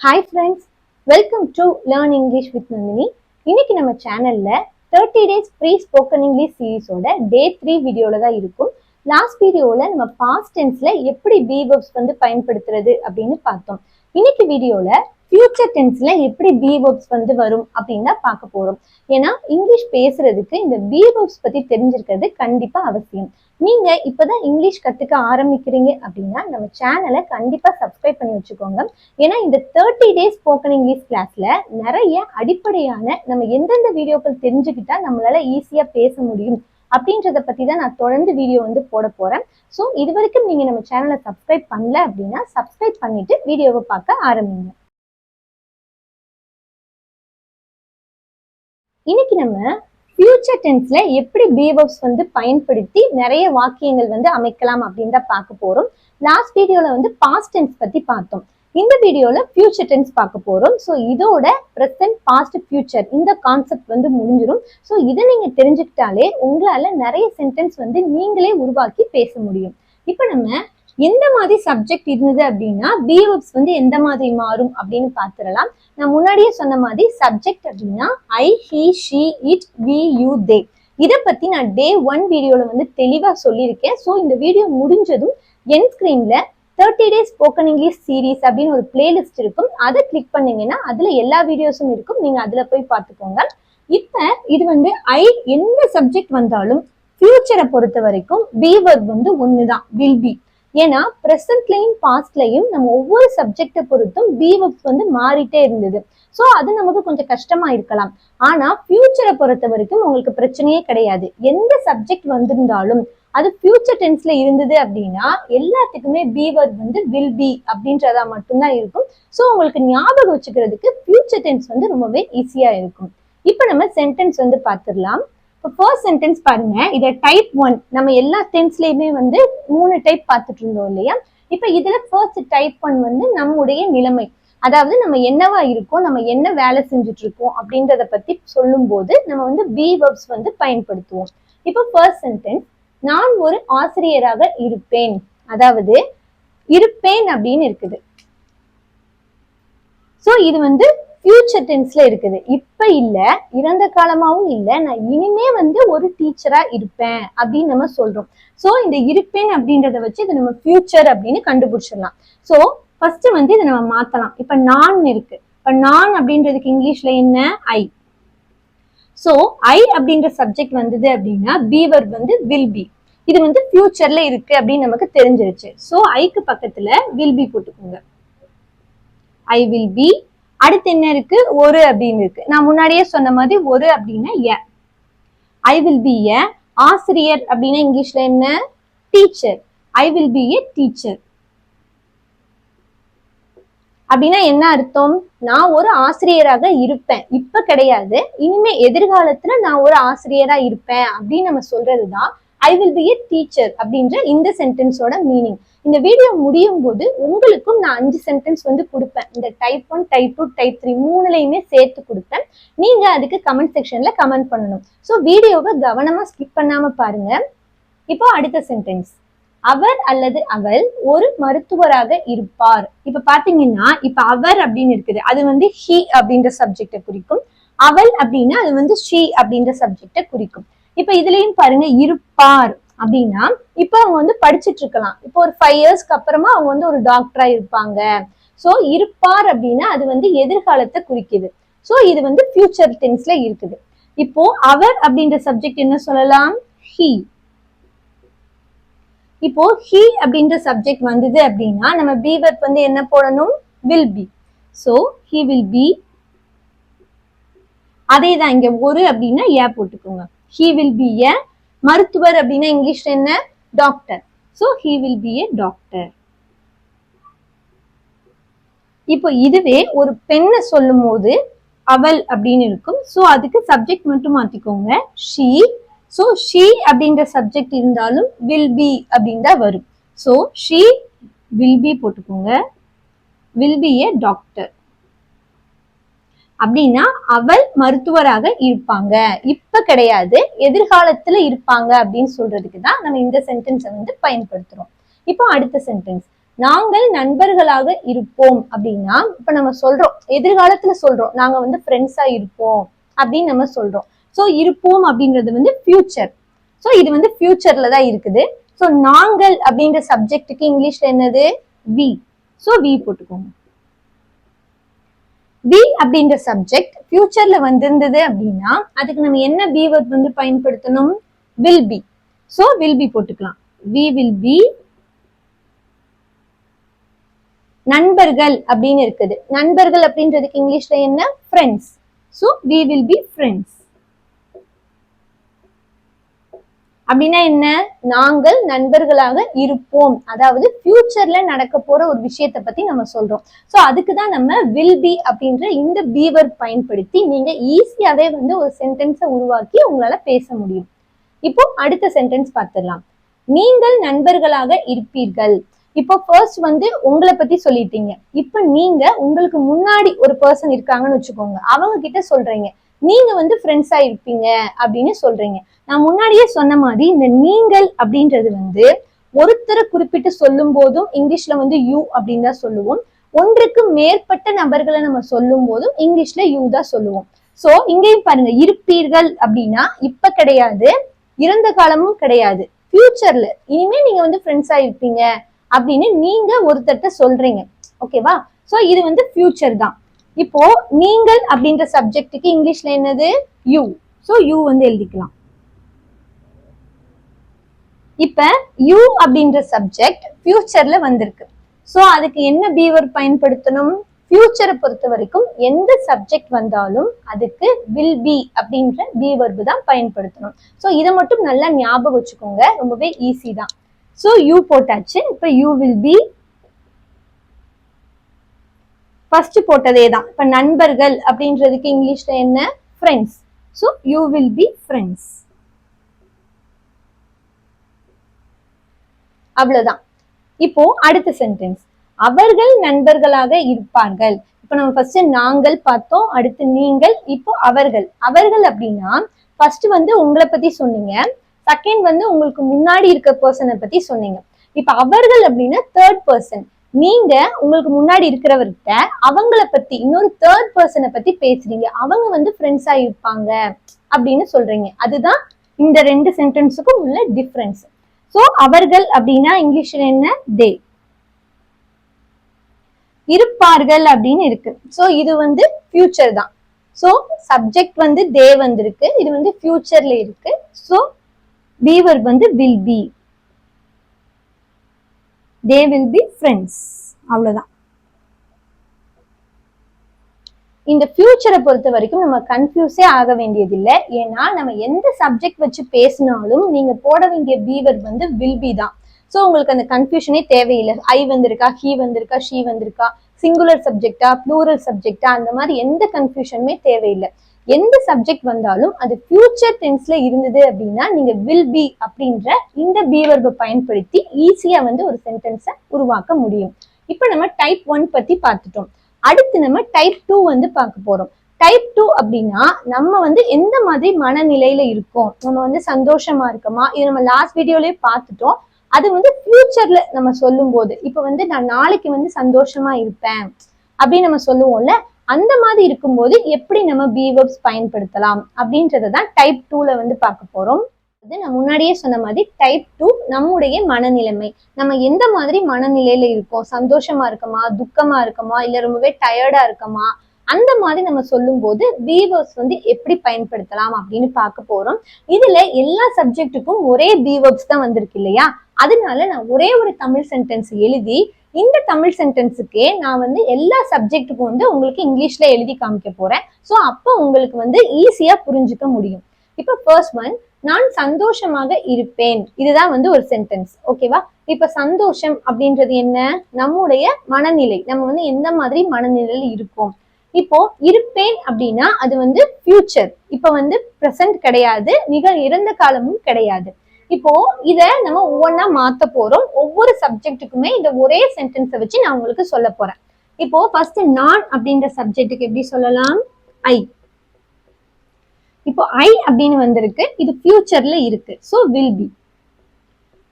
Hi friends, welcome to Learn English with Nandini. இன்னைக்கு நம்ம சேனல்ல 30 days free spoken English சீரிஸோட டே 3 வீடியோல தான் இருக்கும். லாஸ்ட் வீடியோல நம்ம பாஸ்ட் டென்ஸ்ல எப்படி be verbs வந்து பயன்படுத்துறது அப்படின்னு பார்த்தோம். இன்னைக்கு வீடியோல ஃபியூச்சர் டென்ஸ்ல எப்படி be verbs வந்து வரும் அப்படின்னு தான் பார்க்க போறோம். ஏன்னா இங்கிலீஷ் பேசுறதுக்கு இந்த be verbs பத்தி தெரிஞ்சிருக்கிறது கண்டிப்பா அவசியம். நீங்க இப்பதான் இங்கிலீஷ் கத்துக்க ஆரம்பிக்கிறீங்க அப்படின்னா நம்ம சேனலை கண்டிப்பா சப்ஸ்கிரைப் பண்ணி வச்சுக்கோங்க. ஏன்னா இந்த 30 டேஸ் ஸ்போக்கன் இங்கிலீஷ் கிளாஸ்ல நிறைய அடிப்படையான நம்ம எந்தெந்த வீடியோக்கள் தெரிஞ்சுக்கிட்டா நம்மளால ஈஸியா பேச முடியும் அப்படின்றத பத்தி தான் நான் தொடர்ந்து வீடியோ வந்து போட போறேன். ஸோ இது வரைக்கும் நீங்க நம்ம சேனலை சப்ஸ்கிரைப் பண்ணல அப்படின்னா சப்ஸ்கிரைப் பண்ணிட்டு வீடியோவை பார்க்க ஆரம்பிங்க. இன்னைக்கு நம்ம ஃபியூச்சர் டென்ஸ்ல எப்படி be verbs வந்து பயன்படுத்தி நிறைய வாக்கியங்கள் வந்து அமைக்கலாம் அப்படின்னு தான் பார்க்க போறோம். லாஸ்ட் வீடியோல வந்து பாஸ்ட் டென்ஸ் பத்தி பார்த்தோம். இந்த வீடியோல ஃபியூச்சர் டென்ஸ் பார்க்க போறோம். ஸோ இதோட ப்ரெசன்ட் பாஸ்ட் ஃபியூச்சர் இந்த கான்செப்ட் வந்து முடிஞ்சிடும். ஸோ இதை நீங்க தெரிஞ்சுக்கிட்டாலே உங்களால நிறைய சென்டென்ஸ் வந்து நீங்களே உருவாக்கி பேச முடியும். இப்போ நம்ம எந்த மாதிரி சப்ஜெக்ட் இருந்தது அப்படின்னா be verbs வந்து எந்த மாதிரி மாறும் அப்படின்னு பார்த்துடலாம். நான் முன்னாடியே சொன்ன மாதிரி சப்ஜெக்ட் அப்படின்னா I, he, she, it, we, you, they. இதை பத்தி நான் டே 1 வீடியோல வந்து தெளிவா சொல்லியிருக்கேன். ஸோ இந்த வீடியோ முடிஞ்சதும் என் ஸ்கிரீன்ல 30 டேஸ் ஸ்போக்கன் இங்கிலீஷ் சீரீஸ் அப்படின்னு ஒரு பிளேலிஸ்ட் இருக்கும். அதை கிளிக் பண்ணீங்கன்னா அதுல எல்லா வீடியோஸும் இருக்கும். நீங்க அதுல போய் பார்த்துக்கோங்க. இப்ப இது வந்து ஐ எந்த சப்ஜெக்ட் வந்தாலும் ஃபியூச்சரை பொறுத்த வரைக்கும் be verb வந்து ஒண்ணுதான், will be. ஏன்னா ப்ரெசன்ட்லையும் பாஸ்ட்லையும் நம்ம ஒவ்வொரு சப்ஜெக்டை பொறுத்தும் be verbs வந்து மாறிட்டே இருந்தது. ஸோ அது நமக்கு கொஞ்சம் கஷ்டமா இருக்கலாம். ஆனா ஃபியூச்சரை பொறுத்த வரைக்கும் உங்களுக்கு பிரச்சனையே கிடையாது. எந்த சப்ஜெக்ட் வந்திருந்தாலும் அது ஃபியூச்சர் டென்ஸ்ல இருந்தது அப்படின்னா எல்லாத்துக்குமே be verb வந்து will be அப்படின்றதா மட்டும்தான் இருக்கும். ஸோ உங்களுக்கு ஞாபகம் வச்சுக்கிறதுக்கு ஃபியூச்சர் டென்ஸ் வந்து ரொம்பவே ஈஸியா இருக்கும். இப்போ நம்ம சென்டென்ஸ் வந்து பார்த்துடலாம். ஃபர்ஸ்ட் சென்டென்ஸ் பாருங்க. இத டைப் 1 நம்ம எல்லா டென்ஸ்லயுமே வந்து 3 டைப் பார்த்துட்டு இருந்தோம் இல்லையா? இப்ப இதுல ஃபர்ஸ்ட் டைப் 1 வந்து நம்முடைய நிலைமை, அதாவது நம்ம என்னவா இருக்கோம், நம்ம என்ன வேலை செஞ்சுட்டு இருக்கோம் அப்படின்றத பத்தி சொல்லும் போது நம்ம வந்து be verbs வந்து பயன்படுத்துவோம். இப்போ ஃபர்ஸ்ட் சென்டென்ஸ், நான் ஒரு ஆசிரியராக இருப்பேன், அதாவது இருப்பேன் அப்படின்னு இருக்குது. சோ இது வந்து ஃபியூச்சர் டென்ஸ்ல இருக்குது. இப்ப இல்ல, இறந்த காலமாவும் இல்ல, நான் இனிமே வந்து ஒரு டீச்சரா இருப்பேன் அப்படின்னு நம்ம சொல்றோம். சோ இந்த இருப்பேன் அப்படின்றத வச்சு இதை நம்ம ஃபியூச்சர் அப்படின்னு கண்டுபிடிச்சிடலாம். சோ ஃபர்ஸ்ட் வந்து இதை நம்ம மாத்தலாம். இப்ப நான் இருக்கு. இப்ப நான் அப்படின்றதுக்கு இங்கிலீஷ்ல என்ன? ஐ. சோ ஐ அப்படின்ற சப்ஜெக்ட் வந்தது அப்படின்னா be verb வந்து will be. இது வந்து ஃபியூச்சர்ல இருக்கு அப்படின்னு நமக்கு தெரிஞ்சிருச்சு. சோ ஐக்கு பக்கத்துல will be போட்டுக்கோங்க. ஐ will be. அடுத்து என்ன இருக்கு? ஒரு அப்படின்னு இருக்கு. நான் முன்னாடியே சொன்ன மாதிரி ஒரு அப்படின்னா ஏ. I will B A. ஆசிரியர் அப்படின்னா இங்கிலீஷ்ல என்ன? Teacher. I will B A teacher. அப்படின்னா என்ன அர்த்தம்? நான் ஒரு ஆசிரியராக இருப்பேன். இப்ப கிடையாது, இனிமே எதிர்காலத்துல நான் ஒரு ஆசிரியரா இருப்பேன் அப்படின்னு நம்ம சொல்றதுதான் I will B A teacher அப்படின்ற இந்த சென்டென்ஸோட மீனிங். இந்த வீடியோ முடியும் போது உங்களுக்கும் நான் 5 சென்டென்ஸ் வந்து கொடுப்பேன். இந்த டைப் 1, டைப் 2, டைப் 3 மூணுலையுமே சேர்த்து கொடுப்பேன். நீங்க அதுக்கு கமெண்ட் செக்ஷன்ல கமெண்ட் பண்ணணும். ஸோ வீடியோவை கவனமா ஸ்கிப் பண்ணாம பாருங்க. இப்போ அடுத்த சென்டென்ஸ், அவர் அல்லது அவள் ஒரு மருத்துவராக இருப்பார். இப்ப பாத்தீங்கன்னா இப்ப அவர் அப்படின்னு இருக்குது, அது வந்து he அப்படின்ற சப்ஜெக்டை குறிக்கும். அவள் அப்படின்னா அது வந்து she அப்படின்ற சப்ஜெக்டை குறிக்கும். இப்ப இதுலயும் பாருங்க, இருப்பார் அப்படின்னா இப்ப அவங்க வந்து படிச்சுட்டு இருக்கலாம். இப்போ ஒரு 5 இயர்ஸ்க்கு அப்புறமா அவங்க வந்து ஒரு டாக்டரா இருப்பாங்க. சோ இருப்பார் அப்படின்னா அது வந்து எதிர்காலத்தை குறிக்குது. சோ இது வந்து ஃபியூச்சர் டென்ஸ்ல இருக்குது. இப்போ அவர் அப்படின்ற சப்ஜெக்ட் என்ன சொல்லலாம்? he. இப்போ he அப்படின்ற சப்ஜெக்ட் வந்தது அப்படின்னா நம்ம be verb வந்து என்ன போடணும்? will be. so he will be. அதேதான் இங்க ஒரு அப்படின்னா ஏ போட்டுக்கோங்க. he will be a. மருத்துவர் அப்படின்னா இங்கிலீஷ்ல என்ன? Doctor. so he will be a doctor. இப்போ இதுவே ஒரு பெண்ணை சொல்லும் போது அவள் அப்படின்னு இருக்கும். சோ அதுக்கு சப்ஜெக்ட் மட்டும் மாத்திக்கோங்க, she. சோ she அப்படின்ற சப்ஜெக்ட் இருந்தாலும் will be அப்படின்னு தான் வரும். சோ she will be போட்டுக்கோங்க. will be a doctor. அப்படின்னா அவள் மருத்துவராக இருப்பாங்க. இப்ப கிடையாது, எதிர்காலத்துல இருப்பாங்க அப்படின்னு சொல்றதுக்கு தான் நம்ம இந்த சென்டென்ஸை வந்து பயன்படுத்துறோம். இப்போ அடுத்த சென்டென்ஸ், நாங்கள் நண்பர்களாக இருப்போம் அப்படின்னா இப்ப நம்ம சொல்றோம், எதிர்காலத்துல சொல்றோம் நாங்க வந்து ஃப்ரெண்ட்ஸா இருப்போம் அப்படின்னு நம்ம சொல்றோம். சோ இருப்போம் அப்படின்றது வந்து ஃபியூச்சர். சோ இது வந்து ஃபியூச்சர்ல தான் இருக்குது. சோ நாங்கள் அப்படின்ற சப்ஜெக்டுக்கு இங்கிலீஷ்ல என்னது? வி. சோ வி போட்டுக்கோங்க. வி அப்படின்ற சப்ஜெக்ட் ஃபியூச்சர்ல வந்திருந்தது அப்படின்னா அதுக்கு நம்ம என்ன பி வெர்ப் வந்து பயன்படுத்தணும்? Will be. So will be போட்டுக்கலாம். வி வில் பி நண்பர்கள் அப்படின்னு இருக்குது. நண்பர்கள் அப்படின்றதுக்கு இங்கிலீஷ்ல என்ன? Friends. So we will be friends. அப்படின்னா என்ன? நாங்கள் நண்பர்களாக இருப்போம். அதாவது ஃபியூச்சர்ல நடக்க போற ஒரு விஷயத்தை பத்தி நம்ம சொல்றோம். சோ அதுக்குதான் நம்ம வில் பி அப்படின்ற இந்த பி வெர்ப் பயன்படுத்தி நீங்க ஈஸியாவே வந்து ஒரு சென்டென்ஸை உருவாக்கி உங்களால பேச முடியும். இப்போ அடுத்த சென்டென்ஸ் பார்த்துடலாம். நீங்கள் நண்பர்களாக இருப்பீர்கள். இப்போ ஃபர்ஸ்ட் வந்து உங்களை பத்தி சொல்லிட்டீங்க. இப்ப நீங்க உங்களுக்கு முன்னாடி ஒரு பர்சன் இருக்காங்கன்னு வச்சுக்கோங்க, அவங்க கிட்ட சொல்றீங்க நீங்க வந்து ஃப்ரெண்ட்ஸா இருப்பீங்க அப்படின்னு சொல்றீங்க. நான் முன்னாடியே சொன்ன மாதிரி இந்த நீங்கள் அப்படின்றது வந்து ஒருத்தரை குறிப்பிட்டு சொல்லும் போதும் இங்கிலீஷ்ல வந்து யூ அப்படின்னு தான் சொல்லுவோம். ஒன்றுக்கு மேற்பட்ட நபர்களை நம்ம சொல்லும் போதும் இங்கிலீஷ்ல யூ தான் சொல்லுவோம். சோ இங்கேயும் பாருங்க, இருப்பீர்கள் அப்படின்னா இப்ப கிடையாது, இறந்த காலமும் கிடையாது, ஃபியூச்சர்ல இனிமே நீங்க வந்து ஃப்ரெண்ட்ஸா இருப்பீங்க அப்படின்னு நீங்க ஒருத்தர்கிட்ட சொல்றீங்க. ஓகேவா? சோ இது வந்து ஃபியூச்சர் தான். இப்போ நீங்கள் அப்படின்ற சப்ஜெக்டுக்கு இங்கிலீஷ்ல என்னது? யூ. சோ யூ வந்து எழுதிக்கலாம். இப்ப யூ அப்படின்ற சப்ஜெக்ட் ஃபியூச்சர்ல வந்திருக்கு. சோ அதுக்கு என்ன பி வெர்ப் பயன்படுத்தணும்? ஃபியூச்சரை பொறுத்த வரைக்கும் எந்த சப்ஜெக்ட் வந்தாலும் அதுக்கு வில் பி அப்படின்ற பி வெர்ப் தான் பயன்படுத்தணும். சோ இதை மட்டும் நல்லா ஞாபகம் வச்சுக்கோங்க, ரொம்பவே ஈஸி தான். சோ யூ போட்டாச்சு. இப்ப யூ வில் பி ஃபர்ஸ்ட் போட்டதே தான். இப்ப நண்பர்கள் அப்படின்றதுக்கு இங்கிலீஷ்ல என்ன? Friends. So you will be friends. அவ்வளவுதான். இப்போ அடுத்த சென்டென்ஸ், அவர்கள் நண்பர்களாக இருப்பார்கள். இப்ப நம்ம ஃபர்ஸ்ட் நாங்கள் பார்த்தோம், அடுத்து நீங்கள், இப்போ அவர்கள். அவர்கள் அப்படின்னா ஃபர்ஸ்ட் வந்து உங்களை பத்தி சொன்னீங்க, செகண்ட் வந்து உங்களுக்கு முன்னாடி இருக்க பர்சனை பத்தி சொன்னீங்க. இப்ப அவர்கள் அப்படின்னா தேர்ட் பர்சன். நீங்க உங்களுக்கு முன்னாடி இருக்கிறவர்கிட்ட அவங்கள பத்தி இன்னொரு தேர்ட் பர்சனை பத்தி பேசுறீங்க, அவங்க வந்து ஃப்ரெண்ட்ஸா இருப்பாங்க அப்படின்னு சொல்றீங்க. அதுதான் இந்த ரெண்டு சென்டென்ஸுக்கும் உள்ள டிஃபரன்ஸ். சோ அவர்கள் அப்படின்னா இங்கிலீஷ்ல என்ன? தே. இருப்பார்கள் அப்படின்னு இருக்கு. சோ இது வந்து ஃபியூச்சர் தான். சோ சப்ஜெக்ட் வந்து தே வந்திருக்கு, இது வந்து ஃபியூச்சர்ல இருக்கு. சோ பி வெர்ப் வந்து will be. They will be friends. அவ்வளவுதான். இந்த ஃபியூச்சரை பொறுத்த வரைக்கும் நம்ம கன்ஃபியூஸே ஆக வேண்டியது இல்லை. ஏன்னா நம்ம எந்த சப்ஜெக்ட் வச்சு பேசினாலும் நீங்க போட வேண்டிய பி வெர்ப் வந்து வில் பி தான். சோ உங்களுக்கு அந்த கன்ஃபியூஷனே தேவையில்லை. ஐ வந்திருக்கா, ஹீ வந்திருக்கா, ஷீ வந்திருக்கா, சிங்குலர் சப்ஜெக்டா, ப்ளூரல் சப்ஜெக்டா, அந்த மாதிரி எந்த கன்ஃபியூஷனுமே தேவையில்லை. எந்த சப்ஜெக்ட் வந்தாலும் அது ஃபியூச்சர் டென்ஸ்ல இருந்தது அப்படின்னா நீங்க வில் பி அப்படின்ற இந்த பி வெர்பை பயன்படுத்தி ஈஸியா வந்து ஒரு சென்டென்ஸை உருவாக்க முடியும். இப்ப நம்ம டைப் 1 பத்தி பார்த்துட்டோம். அடுத்து நம்ம டைப் 2 வந்து பார்க்க போறோம். டைப் 2 அப்படின்னா நம்ம வந்து எந்த மாதிரி மனநிலையில இருக்கோம், நம்ம வந்து சந்தோஷமா இருக்கோமா, இது நம்ம லாஸ்ட் வீடியோலயே பார்த்துட்டோம். அது வந்து ஃபியூச்சர்ல நம்ம சொல்லும் போது, இப்ப வந்து நான் நாளைக்கு வந்து சந்தோஷமா இருப்பேன் அப்படின்னு நம்ம சொல்லுவோம்ல, அந்த மாதிரி இருக்கும்போது எப்படி நம்ம பி வெர்ப்ஸ் பயன்படுத்தலாம் அப்படின்றதான் டைப் 2ல வந்து பார்க்க போறோம். நான் முன்னாடியே சொன்ன மாதிரி டைப் 2 நம்முடைய மனநிலைமை, நம்ம எந்த மாதிரி மனநிலையில இருக்கோம், சந்தோஷமா இருக்கமா, துக்கமா இருக்கமா, இல்ல ரொம்பவே டயர்டா இருக்கமா, அந்த மாதிரி நம்ம சொல்லும் போது பி வெர்ப்ஸ் வந்து எப்படி பயன்படுத்தலாம் அப்படின்னு பார்க்க போறோம். இதுல எல்லா சப்ஜெக்டுக்கும் ஒரே பி வெர்ப்ஸ் தான் வந்திருக்கு இல்லையா, அதனால நான் ஒரே ஒரு தமிழ் சென்டென்ஸ் எழுதி இந்த தமிழ் சென்டென்ஸுக்கே நான் வந்து எல்லா சப்ஜெக்டுக்கும் வந்து உங்களுக்கு இங்கிலீஷ்ல எழுதி காமிக்க போறேன். ஸோ அப்போ உங்களுக்கு வந்து ஈஸியா புரிஞ்சுக்க முடியும். இப்போ ஃபர்ஸ்ட் ஒன், நான் சந்தோஷமாக இருப்பேன். இதுதான் வந்து ஒரு சென்டென்ஸ். ஓகேவா? இப்ப சந்தோஷம் அப்படின்றது என்ன? நம்முடைய மனநிலை, நம்ம வந்து எந்த மாதிரி மனநிலையில இருக்கோம். இப்போ இருப்பேன் அப்படின்னா அது வந்து ஃபியூச்சர், இப்ப வந்து பிரசன்ட் கிடையாது, மிக இறந்த காலமும் கிடையாது. இப்போ இத நம்ம ஒவ்வொன்னா மாத்த போறோம். ஒவ்வொரு சப்ஜெக்டுக்குமே இந்த ஒரே சென்டென்ஸை வச்சு நான் உங்களுக்கு சொல்ல போறேன். இப்போ ஃபர்ஸ்ட் நான் அப்படின்ற சப்ஜெக்டுக்கு எப்படி சொல்லலாம்? ஐ. இப்போ ஐ அப்படின்னு வந்திருக்கு, இது ஃபியூச்சர்ல இருக்கு. So will B.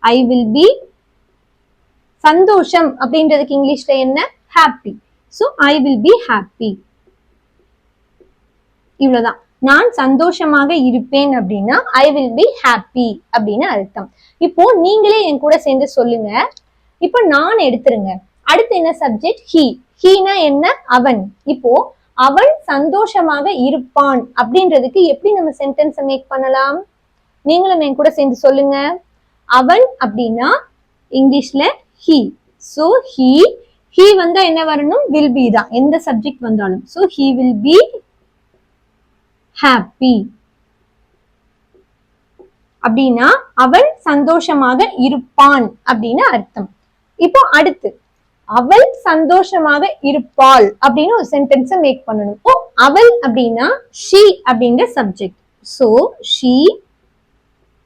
I will be சந்தோஷம் அப்படின்றதுக்கு இங்கிலீஷ்ல என்ன? Happy. So I will be happy. இவ்வளவுதான். நான் சந்தோஷமாக இருப்பேன் அப்படின்னா ஐ வில் பி ஹாப்பி அப்படின்னு அர்த்தம். இப்போ நீங்களே என் கூட சேர்ந்து சொல்லுங்க. இப்போ நான் எடுத்துருங்க. அடுத்து என்ன சப்ஜெக்ட்? ஹி. ஹீனா என்ன? அவன். இப்போ அவன் சந்தோஷமாக இருப்பான் அப்படின்றதுக்கு எப்படி நம்ம சென்டென்ஸ் மேக் பண்ணலாம்? நீங்களும் என் கூட சேர்ந்து சொல்லுங்க. அவன் அப்படின்னா இங்கிலீஷ்ல ஹி. சோ ஹி வந்தா என்ன வரணும்? வில் பி தான். எந்த சப்ஜெக்ட் வந்தாலும். So he will be happy. அப்படின்னா அவன் சந்தோஷமாக இருப்பான் அப்படின்னு அர்த்தம். இப்போ அடுத்து அவள் சந்தோஷமாக இருப்பாள் அப்படின்னு ஒரு சென்டென்ஸ் மேக் பண்ணணும். ஓ, அவள் அப்படின்னா she அப்படிங்கிற subject. So she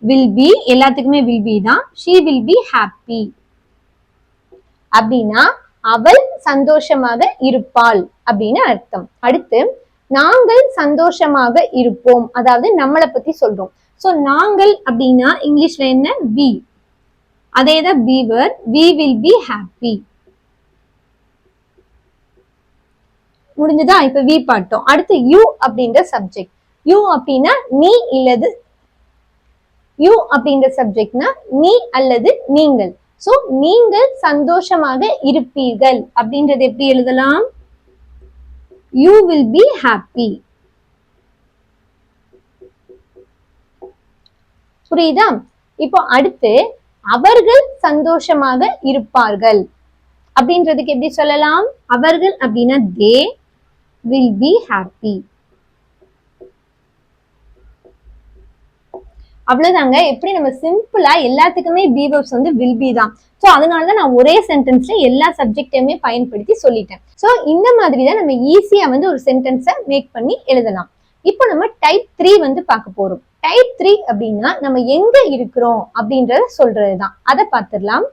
will be, எல்லாத்துக்குமே will be தான். she will be happy. அப்படின்னா அவள் சந்தோஷமாக இருப்பாள் அப்படின்னு அர்த்தம். அடுத்து நாங்கள் சந்தோஷமாக இருப்போம், அதாவது நம்மளை பத்தி சொல்றோம். சோ நாங்கள் அப்படின்னா இங்கிலீஷ்ல என்ன? we. அதேதான் be word. we will be happy. முடிஞ்சதா? இப்ப வி பார்த்தோம். அடுத்து யூ அப்படின்ற சப்ஜெக்ட். யூ அப்படின்னா நீ இல்லது, யூ அப்படின்ற சப்ஜெக்ட்னா நீ அல்லது நீங்கள். சோ நீங்கள் சந்தோஷமாக இருப்பீர்கள் அப்படின்றது எப்படி எழுதலாம்? You will be happy. புரியுதா? இப்போ அடுத்து அவர்கள் சந்தோஷமாக இருப்பார்கள் அப்படின்றதுக்கு எப்படி சொல்லலாம்? அவர்கள் அப்படின்னா தே will be happy. அவ்வளவுதாங்க. எப்படி நம்ம சிம்பிளா எல்லாத்துக்குமே பி வெர்ப்ஸ் வந்து will be தான். சோ அதனாலதான் நான் ஒரே சென்டென்ஸ்ல எல்லா சப்ஜெக்டையுமே பயன்படுத்தி சொல்லிட்டேன். சோ இந்த மாதிரி தான் நம்ம ஈஸியா வந்து ஒரு சென்டென்ஸை மேக் பண்ணி எழுதலாம். இப்போ நம்ம டைப் 3 வந்து பார்க்க போறோம். டைப் 3 அப்படின்னா நம்ம எங்க இருக்கிறோம் அப்படின்றத சொல்றதுதான். அதை பார்த்துடலாம்.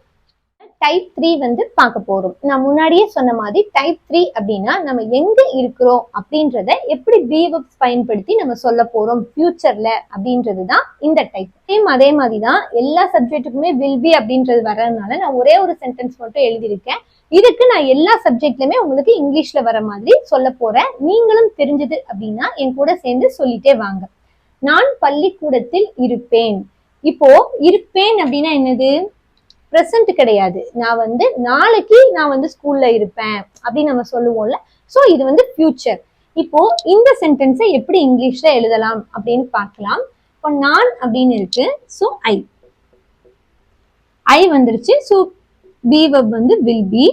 டைப் 3 வந்து பார்க்க போறோம். நான் முன்னாடியே சொன்ன மாதிரி டைப் 3 அப்படின்னா நம்ம எங்க இருக்கிறோம் அப்படின்றத எப்படி பி வெர்ப்ஸ் பயன்படுத்தி நம்ம சொல்ல போறோம் ஃபியூச்சர்ல அப்படின்றதுதான் இந்த டைப். அதே மாதிரிதான் எல்லா சப்ஜெக்ட்டுக்குமே வில் பி அப்படின்றது வர்றதுனால நான் ஒரே ஒரு சென்டென்ஸ் மட்டும் எழுதியிருக்கேன். இதுக்கு நான் எல்லா சப்ஜெக்ட்லயுமே உங்களுக்கு இங்கிலீஷ்ல வர மாதிரி சொல்ல போறேன். நீங்களும் தெரிஞ்சது அப்படின்னா என் கூட சேர்ந்து சொல்லிட்டே வாங்க. நான் பள்ளிக்கூடத்தில் இருப்பேன். இப்போ இருப்பேன் அப்படின்னா என்னது? பிரசன்ட் கிடையாது. நான் வந்து நாளைக்கு நான் வந்து ஸ்கூல்ல இருப்பேன் அப்படின்னு நம்ம சொல்லுவோம்ல. சோ இது வந்து ஃபியூச்சர். இப்போ இந்த சென்டென்ஸை எப்படி இங்கிலீஷ்ல எழுதலாம் அப்படின்னு பார்க்கலாம். இப்போ நான் அப்படின்னு இருக்கு. சோ ஐ வந்துருச்சு. சோ பி வெர்ப் வந்து வில் பி.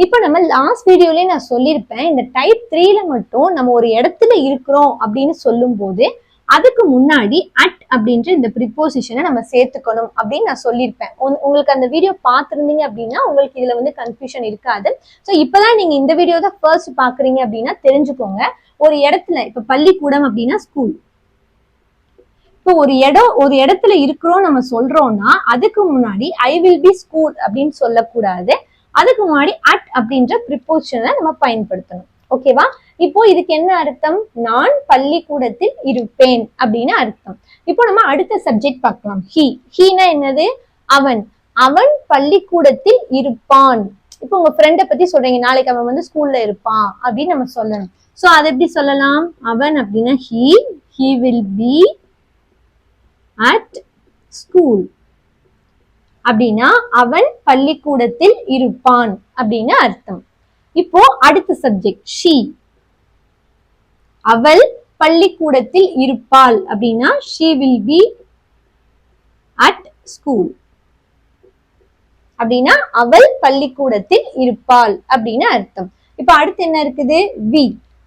இப்போ நம்ம லாஸ்ட் வீடியோலயே நான் சொல்லியிருப்பேன், இந்த டைப் 3ல மட்டும் நம்ம ஒரு இடத்துல இருக்கிறோம் அப்படின்னு சொல்லும் போது அதுக்கு முன்னாடி அட் அப்படின்ற இந்த ப்ரிப்போசிஷனை நம்ம சேர்த்துக்கணும் அப்படின்னு நான் சொல்லியிருப்பேன். உங்களுக்கு அந்த வீடியோ பார்த்துருந்தீங்க அப்படின்னா உங்களுக்கு இதுல வந்து கன்ஃபியூஷன் இருக்காது. ஸோ இப்பதான் நீங்க இந்த வீடியோ தான் ஃபர்ஸ்ட் பாக்குறீங்க அப்படின்னா தெரிஞ்சுக்கோங்க. ஒரு இடத்துல இப்ப பள்ளிக்கூடம் அப்படின்னா ஸ்கூல். இப்போ ஒரு இடத்துல இருக்கிறோம் நம்ம சொல்றோம்னா அதுக்கு முன்னாடி ஐ வில் பி ஸ்கூல் அப்படின்னு சொல்லக்கூடாது. அதுக்கு முன்னாடி அட் அப்படின்ற ப்ரிப்போசிஷனை நம்ம பயன்படுத்தணும். ஓகேவா? இப்போ இதுக்கு என்ன அர்த்தம்? நான் பள்ளிக்கூடத்தில் இருப்பேன் அப்படின்னு அர்த்தம். இப்போ நம்ம அடுத்த சப்ஜெக்ட் பார்க்கலாம். ஹீனா என்னது? அவன். அவன் பள்ளிக்கூடத்தில் இருப்பான். இப்போ உங்க ஃப்ரெண்டை பத்தி சொல்றீங்க, நாளைக்கு அவன் வந்து ஸ்கூல்ல இருப்பான் அப்படின்னு நம்ம சொல்லணும். சோ அதை எப்படி சொல்லலாம்? அவன் அப்படின்னா he will be at school. அப்படின்னா அவன் பள்ளிக்கூடத்தில் இருப்பான் அப்படின்னு அர்த்தம். இப்போ அடுத்த சப்ஜெக்ட் she. அவள் பள்ளிக்கூடத்தில் இருப்பாள் அப்படின்னா she will be at school. அப்படின்னா அவள் பள்ளிக்கூடத்தில் இருப்பாள் அப்படின்னு அர்த்தம். இப்ப அடுத்து என்ன இருக்குது?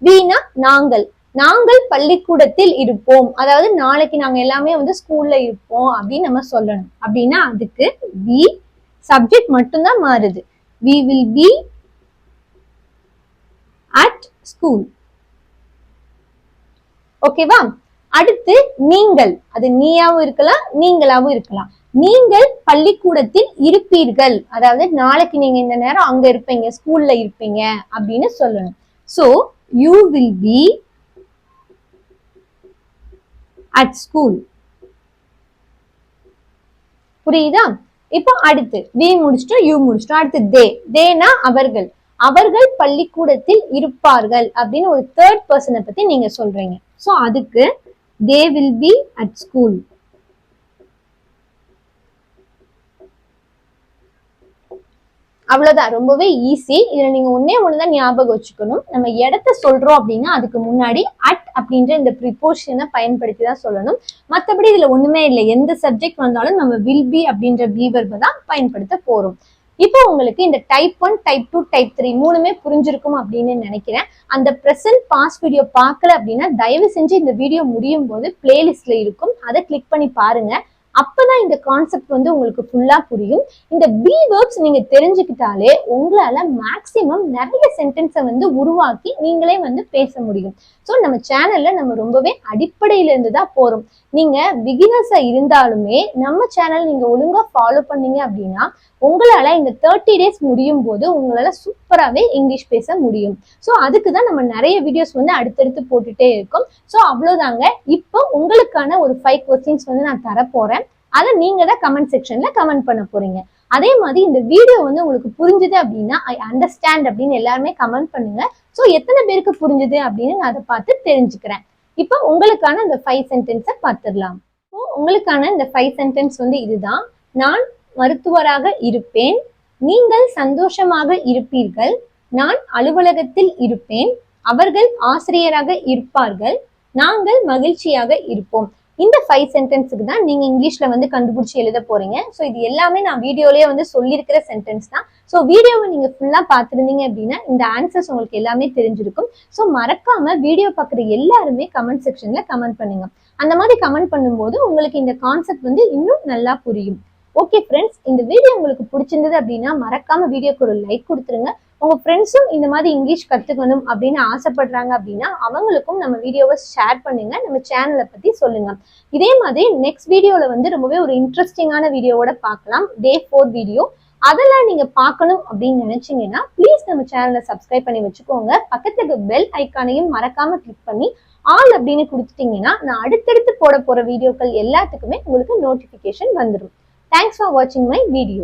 வீனா நாங்கள். நாங்கள் பள்ளிக்கூடத்தில் இருப்போம், அதாவது நாளைக்கு நாங்க எல்லாமே வந்து ஸ்கூல்ல இருப்போம் அப்படின்னு நம்ம சொல்லணும். அப்படின்னா அதுக்கு வி சப்ஜெக்ட் மட்டும்தான் மாறுது. we will be at school. ஓகேவா? அடுத்து நீங்கள். அது நீயாவும் இருக்கலாம், நீங்களாவும் இருக்கலாம். நீங்கள் பள்ளிக்கூடத்தில் இருப்பீர்கள், அதாவது நாளைக்கு நீங்க இந்த நேரம் அங்க இருப்பீங்க, ஸ்கூல்ல இருப்பீங்க அப்படின்னு சொல்லணும். So you will be at school. புரியுதா? இப்போ அடுத்து வி முடிச்சிட்டோம், யூ முடிச்சிட்டோம். அடுத்து தேனா அவர்கள், அவர்கள் பள்ளிக்கூடத்தில் இருப்பார்கள் அப்படின்னு ஒரு தேர்ட் பர்சனை பத்தி நீங்க சொல்றீங்க. சோ அதுக்கு they will be at school. அவ்வளவுதான், ரொம்பவே ஈஸி. இதுல நீங்க ஒண்ணுதான் ஞாபகம் வச்சுக்கணும். நம்ம இடத்த சொல்றோம் அப்படின்னா அதுக்கு முன்னாடி அட் அப்படின்ற இந்த ப்ரிப்போஷனை பயன்படுத்தி தான் சொல்லணும். மற்றபடி இதுல ஒண்ணுமே இல்லை. எந்த சப்ஜெக்ட் வந்தாலும் நம்ம வில் பி அப்படின்ற வீவர்பை தான் பயன்படுத்த போறோம். இப்போ உங்களுக்கு இந்த டைப் 1, டைப் 2, டைப் 3 மூணுமே புரிஞ்சிருக்கும் அப்படின்னு நினைக்கிறேன். அந்த ப்ரெசன்ட் பாஸ்ட் வீடியோ பார்க்கல அப்படின்னா தயவு செஞ்சு இந்த வீடியோ முடியும் போது பிளேலிஸ்ட்ல இருக்கும், அதை கிளிக் பண்ணி பாருங்க. அப்பதான் இந்த கான்செப்ட் வந்து உங்களுக்கு ஃபுல்லா புரியும். இந்த பி வேர்ப்ஸ் நீங்க தெரிஞ்சுக்கிட்டாலே உங்களால மேக்சிமம் நிறைய சென்டென்ஸை வந்து உருவாக்கி நீங்களே வந்து பேச முடியும். ஸோ நம்ம சேனல்ல நம்ம ரொம்பவே அடிப்படையில இருந்து தான் போறோம். நீங்க பிகினர்ஸா இருந்தாலுமே நம்ம சேனல் நீங்க ஒழுங்கா ஃபாலோ பண்ணீங்க அப்படின்னா உங்களால இந்த 30 டேஸ் முடியும் போது உங்களால சூப்பராகவே இங்கிலீஷ் பேச முடியும். ஸோ அதுக்கு தான் நம்ம நிறைய வீடியோஸ் வந்து அடுத்தடுத்து போட்டுட்டே இருக்கோம். ஸோ அவ்வளோதாங்க. இப்போ உங்களுக்கான ஒரு 5 கொஸ்டின்ஸ் வந்து நான் தரப்போறேன். அதை நீங்க தான் கமெண்ட் செக்ஷன்ல கமெண்ட் பண்ண போறீங்க. அதே மாதிரி இந்த வீடியோ வந்து உங்களுக்கு புரிஞ்சுது அப்படின்னா ஐ அண்டர்ஸ்டாண்ட் அப்படின்னு எல்லாருமே கமெண்ட் பண்ணுங்க. ஸோ எத்தனை பேருக்கு புரிஞ்சுது அப்படின்னு நான் அதை பார்த்து தெரிஞ்சுக்கிறேன். இப்போ உங்களுக்கான இந்த 5 சென்டென்ஸை பார்த்துடலாம். உங்களுக்கான இந்த 5 சென்டென்ஸ் வந்து இதுதான். நான் மருத்துவராக இருப்பேன், நீங்கள் சந்தோஷமாக இருப்பீர்கள், நான் அலுவலகத்தில் இருப்பேன், அவர்கள் ஆசிரியராக இருப்பார்கள், நாங்கள் மகிழ்ச்சியாக இருப்போம். இந்த 5 சென்டென்ஸுக்கு தான் நீங்க இங்கிலீஷ்ல வந்து கண்டுபிடிச்சு எழுத போறீங்க. ஸோ இது எல்லாமே நான் வீடியோலயே வந்து சொல்லியிருக்கிற சென்டென்ஸ் தான். ஸோ வீடியோவை நீங்க ஃபுல்லா பார்த்துருந்தீங்க அப்படின்னா இந்த ஆன்சர்ஸ் உங்களுக்கு எல்லாமே தெரிஞ்சிருக்கும். ஸோ மறக்காம வீடியோ பார்க்குற எல்லாருமே கமெண்ட் செக்ஷன்ல கமெண்ட் பண்ணுங்க. அந்த மாதிரி கமெண்ட் பண்ணும்போது உங்களுக்கு இந்த கான்செப்ட் வந்து இன்னும் நல்லா புரியும். ஓகே ஃப்ரெண்ட்ஸ், இந்த வீடியோ உங்களுக்கு பிடிச்சிருந்தது அப்படின்னா மறக்காம வீடியோக்கு ஒரு லைக் கொடுத்துருங்க. உங்க ஃப்ரெண்ட்ஸும் இந்த மாதிரி இங்கிலீஷ் கத்துக்கணும் அப்படின்னு ஆசைப்படுறாங்க அப்படின்னா அவங்களுக்கும் நம்ம வீடியோவை ஷேர் பண்ணுங்க, நம்ம சேனலை பத்தி சொல்லுங்க. இதே மாதிரி நெக்ஸ்ட் வீடியோல வந்து ரொம்பவே ஒரு இன்ட்ரெஸ்டிங்கான வீடியோவோட பார்க்கலாம். Day 4 video. அதெல்லாம் நீங்க பார்க்கணும் அப்படின்னு நினைச்சீங்கன்னா ப்ளீஸ் நம்ம சேனலை சப்ஸ்கிரைப் பண்ணி வச்சுக்கோங்க. பக்கத்துக்கு பெல் ஐக்கானையும் மறக்காம கிளிக் பண்ணி ஆல் அப்படின்னு கொடுத்துட்டீங்கன்னா நான் அடுத்தடுத்து போட போற வீடியோக்கள் எல்லாத்துக்குமே உங்களுக்கு நோட்டிபிகேஷன் வந்துடும். Thanks for watching my video.